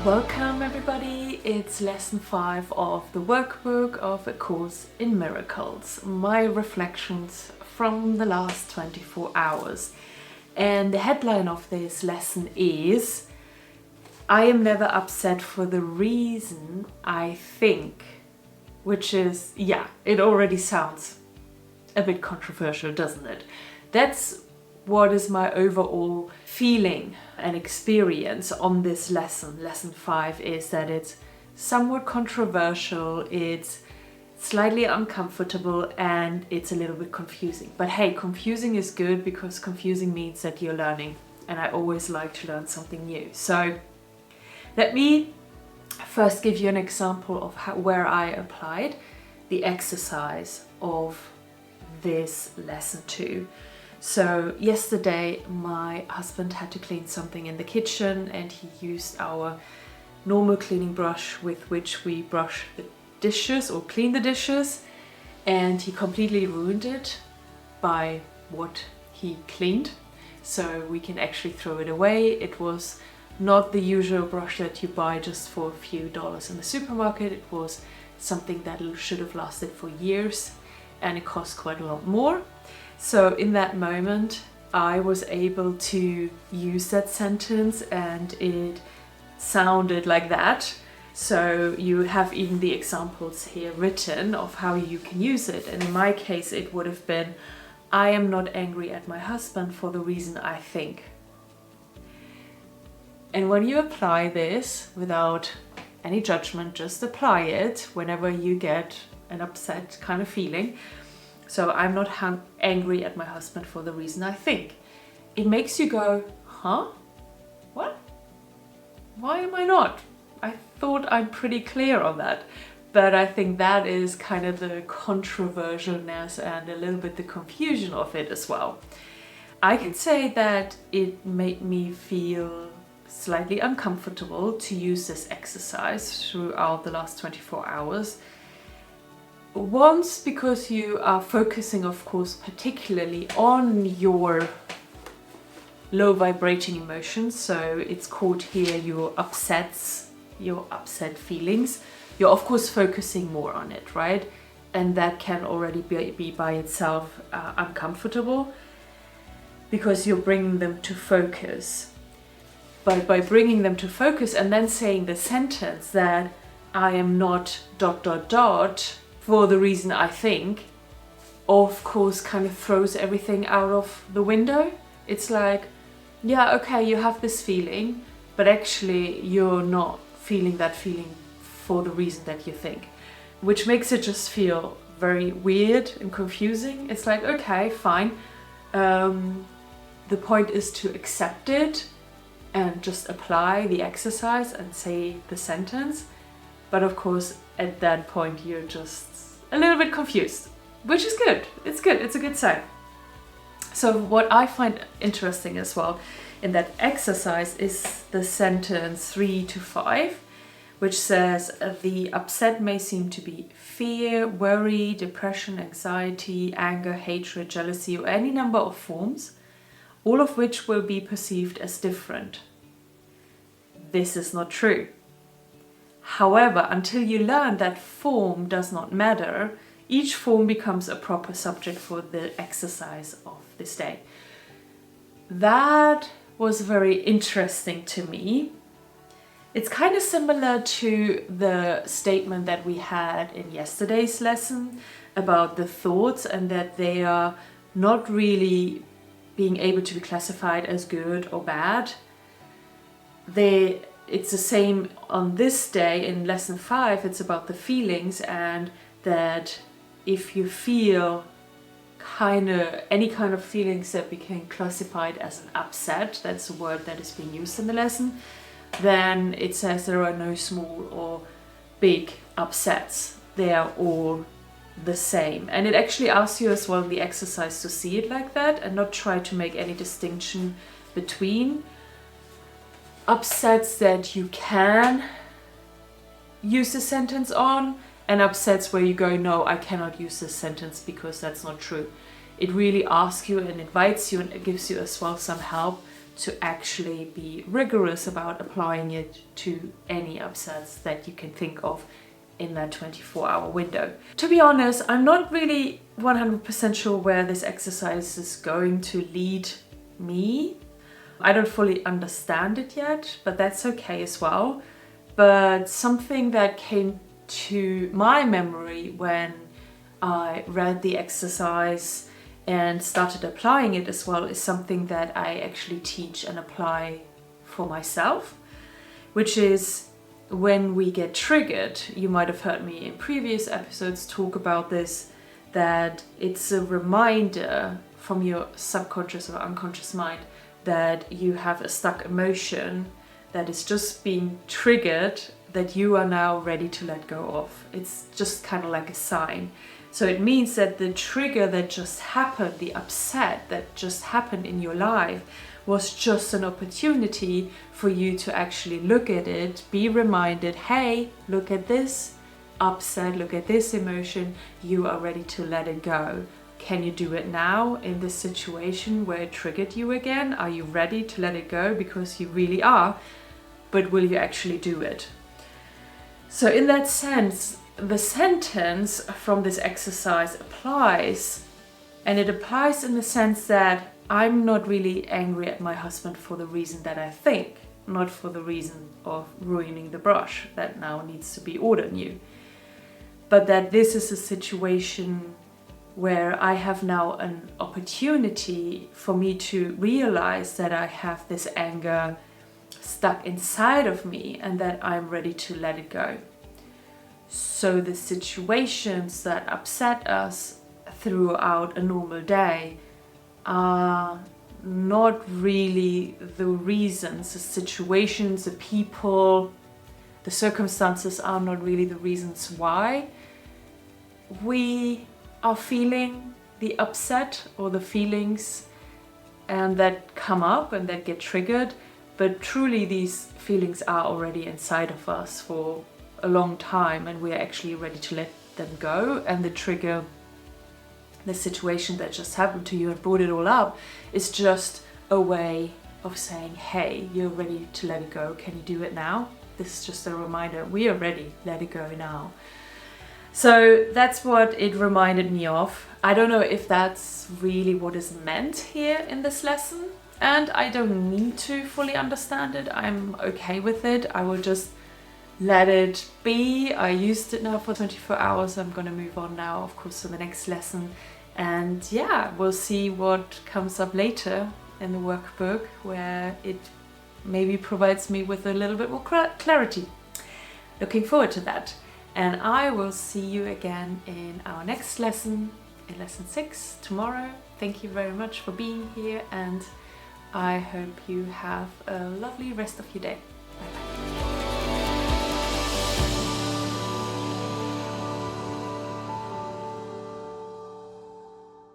Welcome everybody, it's lesson 5 of the workbook of A Course in Miracles, my reflections from the last 24 hours. And the headline of this lesson is, I am never upset for the reason I think, which is, it already sounds a bit controversial, doesn't it? That's what is my overall feeling and experience on this lesson. Lesson 5 is that it's somewhat controversial, it's slightly uncomfortable, and it's a little bit confusing. But hey, confusing is good because confusing means that you're learning, and I always like to learn something new. So let me first give you an example of where I applied the exercise of this lesson 2. So yesterday my husband had to clean something in the kitchen and he used our normal cleaning brush with which we brush the dishes or clean the dishes, and he completely ruined it by what he cleaned. So we can actually throw it away. It was not the usual brush that you buy just for a few dollars in the supermarket. It was something that should have lasted for years and it cost quite a lot more. So in that moment, I was able to use that sentence and it sounded like that. So you have even the examples here written of how you can use it. And in my case, it would have been, I am not angry at my husband for the reason I think. And when you apply this without any judgment, just apply it whenever you get an upset kind of feeling. So I'm not angry at my husband for the reason I think. It makes you go, huh? What? Why am I not? I thought I'm pretty clear on that. But I think that is kind of the controversialness and a little bit the confusion of it as well. I can say that it made me feel slightly uncomfortable to use this exercise throughout the last 24 hours. Once, because you are focusing, of course, particularly on your low vibrating emotions. So it's called here your upset feelings. You're of course focusing more on it, right? And that can already be by itself uncomfortable because you're bringing them to focus. But by bringing them to focus and then saying the sentence that I am not ... for the reason I think, of course kind of throws everything out of the window. It's like, yeah, okay, you have this feeling, but actually you're not feeling that feeling for the reason that you think, which makes it just feel very weird and confusing. It's like, okay, fine. The point is to accept it and just apply the exercise and say the sentence. But of course, at that point, you're just a little bit confused, which is good. It's good. It's a good sign. So what I find interesting as well in that exercise is the sentence 3 to 5, which says the upset may seem to be fear, worry, depression, anxiety, anger, hatred, jealousy, or any number of forms, all of which will be perceived as different. This is not true. However, until you learn that form does not matter, each form becomes a proper subject for the exercise of this day. That was very interesting to me. It's kind of similar to the statement that we had in yesterday's lesson about the thoughts and that they are not really being able to be classified as good or bad. It's the same on this day in lesson 5. It's about the feelings, and that if you feel any kind of feelings that became classified as an upset, that's a word that is being used in the lesson, then it says there are no small or big upsets. They are all the same. And it actually asks you as well in the exercise to see it like that and not try to make any distinction between upsets that you can use the sentence on and upsets where you go, no, I cannot use this sentence because that's not true. It really asks you and invites you and it gives you as well some help to actually be rigorous about applying it to any upsets that you can think of in that 24-hour window. To be honest, I'm not really 100% sure where this exercise is going to lead me. I don't fully understand it yet, but that's okay as well. But something that came to my memory when I read the exercise and started applying it as well is something that I actually teach and apply for myself, which is when we get triggered. You might have heard me in previous episodes talk about this, that it's a reminder from your subconscious or unconscious mind that you have a stuck emotion that is just being triggered that you are now ready to let go of. It's just kind of like a sign. So it means that the trigger that just happened, the upset that just happened in your life, was just an opportunity for you to actually look at it, be reminded, hey, look at this upset, look at this emotion, you are ready to let it go. Can you do it now in this situation where it triggered you again? Are you ready to let it go? Because you really are, but will you actually do it? So in that sense, the sentence from this exercise applies, and it applies in the sense that I'm not really angry at my husband for the reason that I think, not for the reason of ruining the brush that now needs to be ordered new, but that this is a situation where I have now an opportunity for me to realize that I have this anger stuck inside of me and that I'm ready to let it go. So the situations that upset us throughout a normal day are not really the reasons. The situations, the people, the circumstances are not really the reasons why we are feeling the upset or the feelings and that come up and that get triggered. But truly these feelings are already inside of us for a long time, and we are actually ready to let them go. And the trigger, the situation that just happened to you and brought it all up, is just a way of saying, hey, you're ready to let it go. Can you do it now? This is just a reminder. We are ready. Let it go now. So that's what it reminded me of. I don't know if that's really what is meant here in this lesson, and I don't need to fully understand it. I'm okay with it. I will just let it be. I used it now for 24 hours. I'm going to move on now, of course, to the next lesson. And yeah, we'll see what comes up later in the workbook, where it maybe provides me with a little bit more clarity. Looking forward to that. And I will see you again in our next lesson, in lesson 6 tomorrow. Thank you very much for being here, and I hope you have a lovely rest of your day.